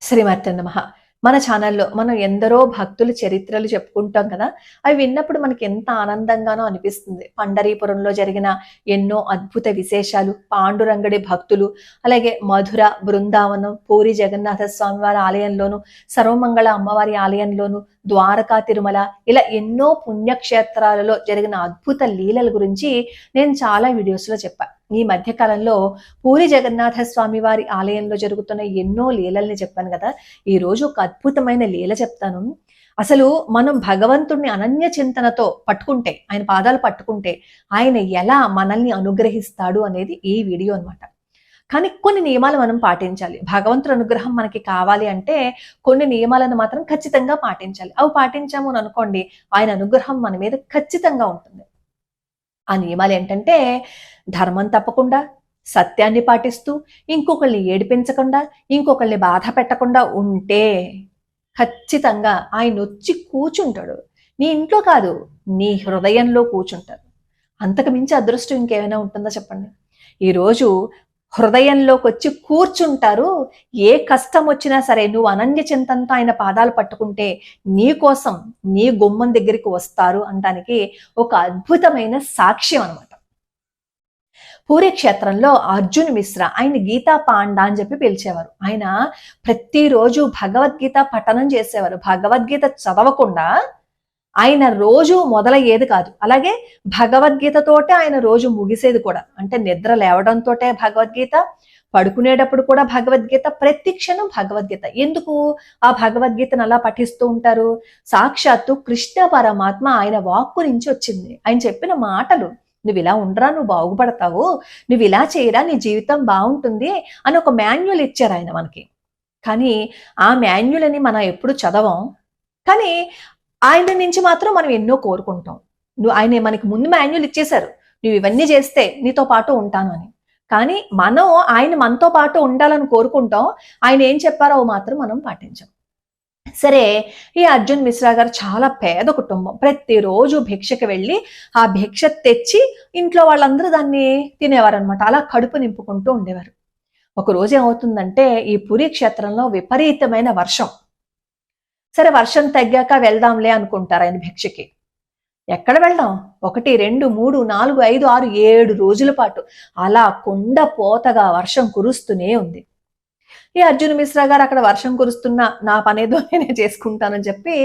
శ్రీమాత్రే నమః. మన ఛానల్‌లో మనం ఎందరో భక్తుల చరిత్రలు చెప్పుకుంటాం కదా! అవి విన్నప్పుడు మనకి ఎంత ఆనందంగానో అనిపిస్తుంది. పండరీపురంలో జరిగిన ఎన్నో అద్భుత విశేషాలు, పాండురంగడి భక్తులు, అలాగే మధుర, బృందావనం, పూరి జగన్నాథ స్వామి వారి ఆలయంలోను, సర్వమంగళ అమ్మవారి ఆలయంలోను, ద్వారకా తిరుమల ఇలా ఎన్నో పుణ్యక్షేత్రాలలో జరిగిన అద్భుత లీలల గురించి నేను చాలా వీడియోస్‌లో చెప్పా. ఈ మధ్య కాలంలో పూరి జగన్నాథ స్వామి వారి ఆలయంలో జరుగుతున్న ఎన్నో లీలల్ని చెప్పాను కదా! ఈరోజు ఒక అద్భుతమైన లీల చెప్తాను. అసలు మనం భగవంతుడిని అనన్య చింతనతో పట్టుకుంటే, ఆయన పాదాలు పట్టుకుంటే, ఆయన ఎలా మనల్ని అనుగ్రహిస్తాడు అనేది ఈ వీడియో అన్నమాట. కానీ కొన్ని నియమాలు మనం పాటించాలి. భగవంతుడి అనుగ్రహం మనకి కావాలి అంటే కొన్ని నియమాలను మాత్రం ఖచ్చితంగా పాటించాలి. అవి పాటించాము అని అనుకోండి, ఆయన అనుగ్రహం మన మీద ఖచ్చితంగా ఉంటుంది. ఆ నియమాలు ఏంటంటే ధర్మం తప్పకుండా, సత్యాన్ని పాటిస్తూ, ఇంకొకళ్ళని ఏడిపించకుండా, ఇంకొకళ్ళని బాధ పెట్టకుండా ఉంటే ఖచ్చితంగా ఆయనొచ్చి కూర్చుంటాడు. నీ ఇంట్లో కాదు, నీ హృదయంలో కూర్చుంటాడు. అంతకు మించి అదృష్టం ఇంకేమైనా ఉంటుందా చెప్పండి? ఈరోజు హృదయంలోకొచ్చి కూర్చుంటారు. ఏ కష్టం వచ్చినా సరే నువ్వు అనన్య చింతనతో ఆయన పాదాలు పట్టుకుంటే నీ కోసం నీ గుమ్మం దగ్గరికి వస్తారు అనడానికి ఒక అద్భుతమైన సాక్ష్యం అనమాట. పూరి క్షేత్రంలో అర్జున్ మిశ్రా, ఆయన గీతా పాండా అని చెప్పి పిలిచేవారు. ఆయన ప్రతిరోజు భగవద్గీత పఠనం చేసేవారు. భగవద్గీత చదవకుండా ఆయన రోజు మొదలయ్యేది కాదు. అలాగే భగవద్గీతతోటే ఆయన రోజు ముగిసేది కూడా. అంటే నిద్ర లేవడంతోటే భగవద్గీత, పడుకునేటప్పుడు కూడా భగవద్గీత, ప్రతి క్షణం భగవద్గీత. ఎందుకు ఆ భగవద్గీతను అలా పఠిస్తూ ఉంటారు? సాక్షాత్తు కృష్ణ పరమాత్మ ఆయన వాక్కు నుంచి వచ్చింది. ఆయన చెప్పిన మాటలు, నువ్వు ఇలా ఉండరా, నువ్వు బాగుపడతావు, నువ్వు ఇలా చేయరా, నీ జీవితం బాగుంటుంది అని ఒక మాన్యువల్ ఇచ్చారు ఆయన మనకి. కానీ ఆ మాన్యువల్ అని మనం ఎప్పుడు చదవం. కానీ ఆయన నుంచి మాత్రం మనం ఎన్నో కోరుకుంటాం. ఆయన మనకి ముందు మాన్యువల్ ఇచ్చేశారు, నువ్వు ఇవన్నీ చేస్తే నీతో పాటు ఉంటాను అని. కానీ మనం ఆయన మనతో పాటు ఉండాలని కోరుకుంటాం. ఆయన ఏం చెప్పారో మాత్రం మనం పాటించాం. సరే, ఈ అర్జున్ మిశ్రా గారు చాలా పేద కుటుంబం. ప్రతిరోజు భిక్షకి వెళ్ళి ఆ భిక్ష తెచ్చి ఇంట్లో వాళ్ళందరూ దాన్ని తినేవారనమాట. అలా కడుపు నింపుకుంటూ ఉండేవారు. ఒక రోజు ఏమవుతుందంటే ఈ పురి క్షేత్రంలో విపరీతమైన వర్షం. సరే, వర్షం తగ్గాక వెళ్దాంలే అనుకుంటారు ఆయన భిక్షకి. ఎక్కడ వెళ్దాం? 1, 2, 3, 4, 5, 6, 7 రోజుల పాటు అలా కుండ పోతగా వర్షం కురుస్తూనే ఉంది. ఈ అర్జున్ మిశ్రా గారు అక్కడ వర్షం కురుస్తున్నా నా పనేదో నేనే చేసుకుంటానని చెప్పి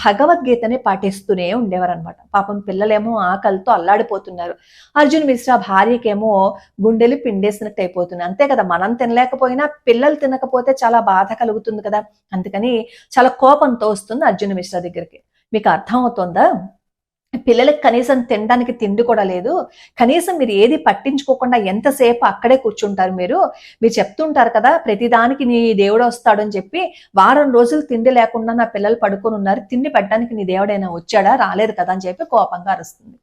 భగవద్గీతని పాటిస్తూనే ఉండేవారనమాట. పాపం పిల్లలేమో ఆకలితో అల్లాడిపోతున్నారు. అర్జున్ మిశ్రా భార్యకేమో గుండెలు పిండేసినట్టు అయిపోతున్నాయి. అంతే కదా, మనం తినలేకపోయినా పిల్లలు తినకపోతే చాలా బాధ కలుగుతుంది కదా. అందుకని చాలా కోపంతో వస్తుంది అర్జున్ మిశ్రా దగ్గరికి. మీకు అర్థం అవుతుందా? పిల్లలకి కనీసం తినడానికి తిండి కూడా లేదు. కనీసం మీరు ఏది పట్టించుకోకుండా ఎంతసేపు అక్కడే కూర్చుంటారు మీరు చెప్తుంటారు కదా, ప్రతిదానికి నీ దేవుడు వస్తాడు అని చెప్పి. వారం రోజులు తిండి లేకుండా నా పిల్లలు పడుకొని ఉన్నారు, తిండి పెట్టడానికి నీ దేవుడైనా వచ్చాడా? రాలేదు కదా అని చెప్పి కోపంగా అరుస్తుంది.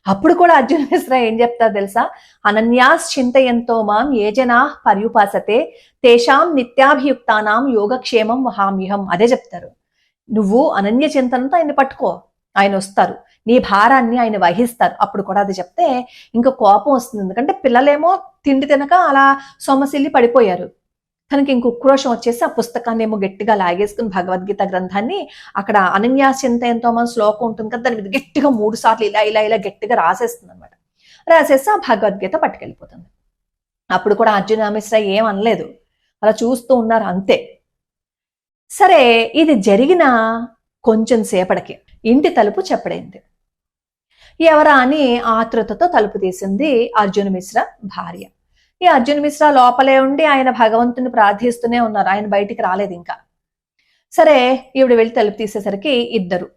అప్పుడు కూడా అర్జున్ మిశ్రా ఏం చెప్తారు తెలుసా? అనన్యాస్ చింతయంతో మాం ఏ జనా పర్యుపాసతే తేషాం నిత్యాభియుక్తానాం యోగక్షేమం వహామ్యహం. అదే చెప్తారు. నువ్వు అనన్య చింతనతో ఆయన పట్టుకో, ఆయన వస్తారు, నీ భారాన్ని ఆయన వహిస్తారు. అప్పుడు కూడా అది చెప్తే ఇంకా కోపం వస్తుంది. ఎందుకంటే పిల్లలేమో తిండి తినక అలా సొమ్మసిల్లి పడిపోయారు. తనకి ఇంక ఉక్రోషం వచ్చేసి ఆ పుస్తకాన్ని ఏమో గట్టిగా లాగేసుకుని భగవద్గీత గ్రంథాన్ని అక్కడ అనన్యాసింతయంతో మన శ్లోకం ఉంటుంది కదా, దాని మీద గట్టిగా 3 సార్లు ఇలా ఇలా ఇలా గట్టిగా రాసేస్తుంది అనమాట. రాసేసి ఆ భగవద్గీత పట్టుకెళ్ళిపోతుంది. అప్పుడు కూడా అర్జున మిశ్రా ఏం అనలేదు, అలా చూస్తూ ఉన్నారు అంతే. సరే, ఇది జరిగిన కొంచెం సేపటికి ఇంటి తలుపు చెప్పడైంది. ఎవరా అని ఆతృతతో తలుపు తీసింది అర్జున్ మిశ్రా భార్య. ఈ అర్జున్ మిశ్రా లోపలే ఉండి ఆయన భగవంతుని ప్రార్థిస్తూనే ఉన్నారు. ఆయన బయటికి రాలేదు ఇంకా. సరే, ఈవిడ వెళ్ళి తలుపు తీసేసరికి ఇద్దరు,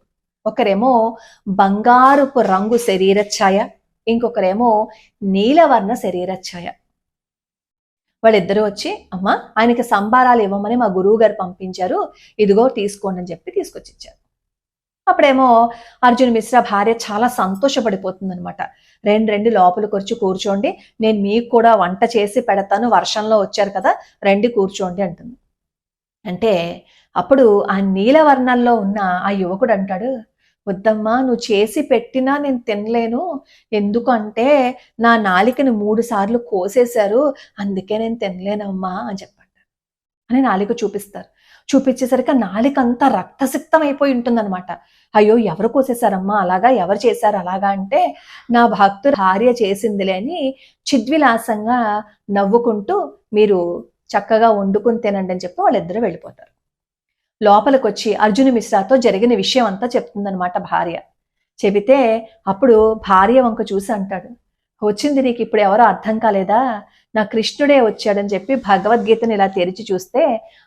ఒకరేమో బంగారుపు రంగు శరీరఛాయ, ఇంకొకరేమో నీలవర్ణ శరీరఛాయ. వాళ్ళిద్దరూ వచ్చి, అమ్మా ఆయనకి సంబారాలు ఇవ్వమని మా గురువు గారు పంపించారు, ఇదిగో తీసుకోండి అని చెప్పి తీసుకొచ్చి ఇచ్చారు. అప్పుడేమో అర్జున్ మిశ్రా భార్య చాలా సంతోషపడిపోతుంది అనమాట. రెండు లోపలికి వచ్చి కూర్చోండి, నేను మీకు కూడా వంట చేసి పెడతాను, వర్షంలో వచ్చారు కదా, రండి కూర్చోండి అంటుంది. అంటే అప్పుడు ఆ నీలవర్ణంలో ఉన్న ఆ యువకుడు అంటాడు, వద్దమ్మా, నువ్వు చేసి పెట్టినా నేను తినలేను, ఎందుకంటే నా నాలికని 3 సార్లు కోసేశారు, అందుకే నేను తినలేనమ్మా అని చెప్పంటారు. అని నాలిక చూపిస్తారు. చూపించేసరికి ఆ నాలిక అంతా రక్తసిక్తం అయిపోయి ఉంటుందన్నమాట. అయ్యో ఎవరు కోసేశారమ్మా అలాగా, ఎవరు చేశారు అలాగా అంటే, నా భక్తుడు భార్య చేసిందిలే అని చిద్విలాసంగా నవ్వుకుంటూ, మీరు చక్కగా వండుకుని తినండి అని చెప్పి వాళ్ళిద్దరూ వెళ్ళిపోతారు. లోపలికొచ్చి అర్జున మిశ్రాతో జరిగిన విషయం అంతా చెప్తుందనమాట భార్య. చెబితే అప్పుడు భార్య వంక చూసి అంటాడు, వచ్చింది నీకు ఇప్పుడు ఎవరో అర్థం కాలేదా, నా కృష్ణుడే వచ్చాడని చెప్పి భగవద్గీతను ఇలా తెరిచి చూస్తే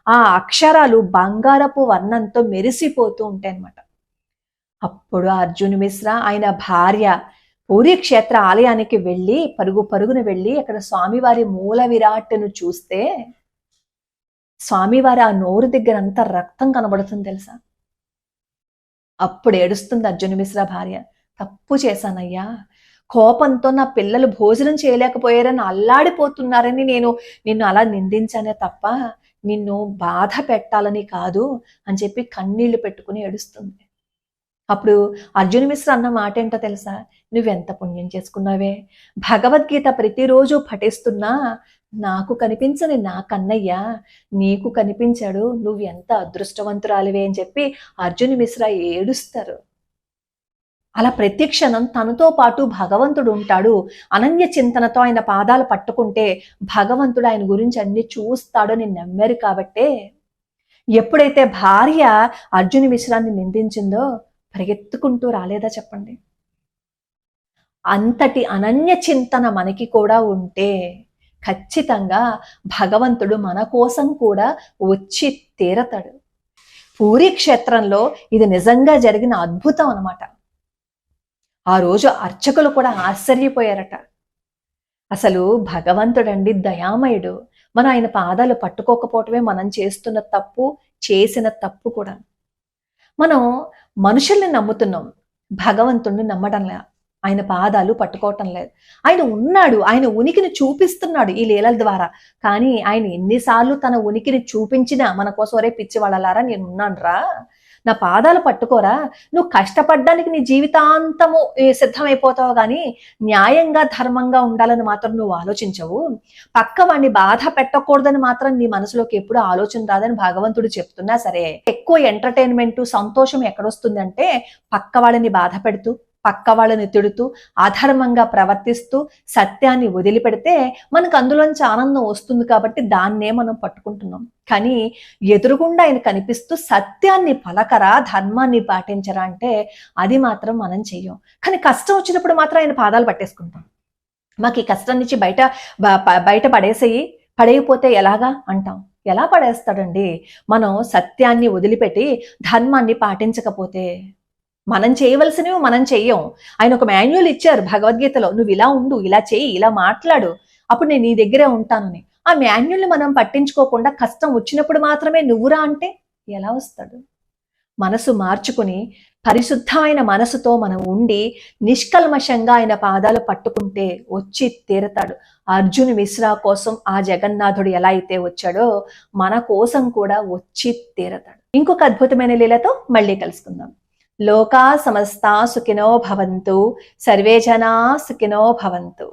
ఆ అక్షరాలు బంగారపు వర్ణంతో మెరిసిపోతూ ఉంటాయన్నమాట. అప్పుడు అర్జున్ మిశ్రా ఆయన భార్య పూరీ క్షేత్ర ఆలయానికి వెళ్ళి పరుగు పరుగున వెళ్ళి అక్కడ స్వామివారి మూల విరాట్ను చూస్తే స్వామివారి ఆ నోరు దగ్గర అంతా రక్తం కనబడుతుంది తెలుసా. అప్పుడు ఏడుస్తుంది అర్జున్ మిశ్రా భార్య, తప్పు చేశానయ్యా, కోపంతో నా పిల్లలు భోజనం చేయలేకపోయారని అల్లాడిపోతున్నారని నేను నిన్ను అలా నిందించానే తప్ప నిన్ను బాధ పెట్టాలని కాదు అని చెప్పి కన్నీళ్లు పెట్టుకుని ఏడుస్తుంది. అప్పుడు అర్జున్ మిశ్ర అన్న మాట ఏంటో తెలుసా, నువ్వెంత పుణ్యం చేసుకున్నావే, భగవద్గీత ప్రతిరోజు పఠిస్తున్నా నాకు కనిపించని నా కన్నయ్య నీకు కనిపించాడు, నువ్వు ఎంత అదృష్టవంతురాలివే అని చెప్పి అర్జున్ మిశ్ర ఏడుస్తారు. అలా ప్రతి క్షణం తనతో పాటు భగవంతుడు ఉంటాడు, అనన్య చింతనతో ఆయన పాదాలు పట్టుకుంటే భగవంతుడు ఆయన గురించి అన్ని చూస్తాడని నమ్మారు కాబట్టే ఎప్పుడైతే భార్య అర్జున్ మిశ్రాన్ని నిందించిందో పరిగెత్తుకుంటూ రాలేదా చెప్పండి. అంతటి అనన్య చింతన మనకి కూడా ఉంటే ఖచ్చితంగా భగవంతుడు మన కోసం కూడా వచ్చి తీరతాడు. పూరీ క్షేత్రంలో ఇది నిజంగా జరిగిన అద్భుతం అన్నమాట. ఆ రోజు అర్చకులు కూడా ఆశ్చర్యపోయారట. అసలు భగవంతుడండి దయామయుడు, మనం ఆయన పాదాలు పట్టుకోకపోవటమే మనం చేస్తున్న తప్పు, చేసిన తప్పు కూడా. మనం మనుషుల్ని నమ్ముతున్నాం, భగవంతుణ్ణి నమ్మడంలే, ఆయన పాదాలు పట్టుకోవటం లేదు. ఆయన ఉన్నాడు, ఆయన ఉనికిని చూపిస్తున్నాడు ఈ లీలల ద్వారా. కానీ ఆయన ఎన్నిసార్లు తన ఉనికిని చూపించినా మన కోసం ఒరే పిచ్చి వాళ్ళలారా నేను ఉన్నాను రా, నా పాదాలు పట్టుకోరా, నువ్వు కష్టపడ్డానికి నీ జీవితాంతము సిద్ధమైపోతావు కానీ న్యాయంగా ధర్మంగా ఉండాలని మాత్రం నువ్వు ఆలోచించవు, పక్క వాడిని బాధ పెట్టకూడదని మాత్రం నీ మనసులోకి ఎప్పుడు ఆలోచన రాదని భగవంతుడు చెప్తున్నా సరే ఎక్కువ ఎంటర్టైన్మెంట్ సంతోషం ఎక్కడొస్తుందంటే పక్క వాళ్ళని బాధ పెడుతూ పక్క వాళ్ళని తిడుతూ అధర్మంగా ప్రవర్తిస్తూ సత్యాన్ని వదిలిపెడితే మనకు అందులోంచి ఆనందం వస్తుంది కాబట్టి దాన్నే మనం పట్టుకుంటున్నాం. కానీ ఎదురుగుండా ఆయన కనిపిస్తూ సత్యాన్ని పలకరా, ధర్మాన్ని పాటించరా అంటే అది మాత్రం మనం చెయ్యం. కానీ కష్టం వచ్చినప్పుడు మాత్రం ఆయన పాదాలు పట్టేసుకుంటాం. మాకు ఈ కష్టం నుంచి బయట పడేసేయి, పడేయపోతే ఎలాగా అంటాం. ఎలా పడేస్తాడండి, మనం సత్యాన్ని వదిలిపెట్టి ధర్మాన్ని పాటించకపోతే. మనం చేయవలసినవి మనం చెయ్యం. ఆయన ఒక మాన్యువల్ ఇచ్చారు భగవద్గీతలో, నువ్వు ఇలా ఉండు, ఇలా చెయ్యి, ఇలా మాట్లాడు, అప్పుడు నేను నీ దగ్గరే ఉంటానని. ఆ మాన్యువల్ని మనం పట్టించుకోకుండా కష్టం వచ్చినప్పుడు మాత్రమే నువ్వురా అంటే ఎలా వస్తాడు. మనసు మార్చుకుని పరిశుద్ధమైన మనసుతో మనం ఉండి నిష్కల్మషంగా ఆయన పాదాలు పట్టుకుంటే వచ్చి తీరతాడు. అర్జున్ మిశ్రా కోసం ఆ జగన్నాథుడు ఎలా అయితే వచ్చాడో మన కోసం కూడా వచ్చి తీరతాడు. ఇంకొక అద్భుతమైన లీలతో మళ్ళీ కలుసుకుందాం. లోకా సమస్తా సుఖినో భవంతు, సర్వే జనా సుఖినో భవంతు.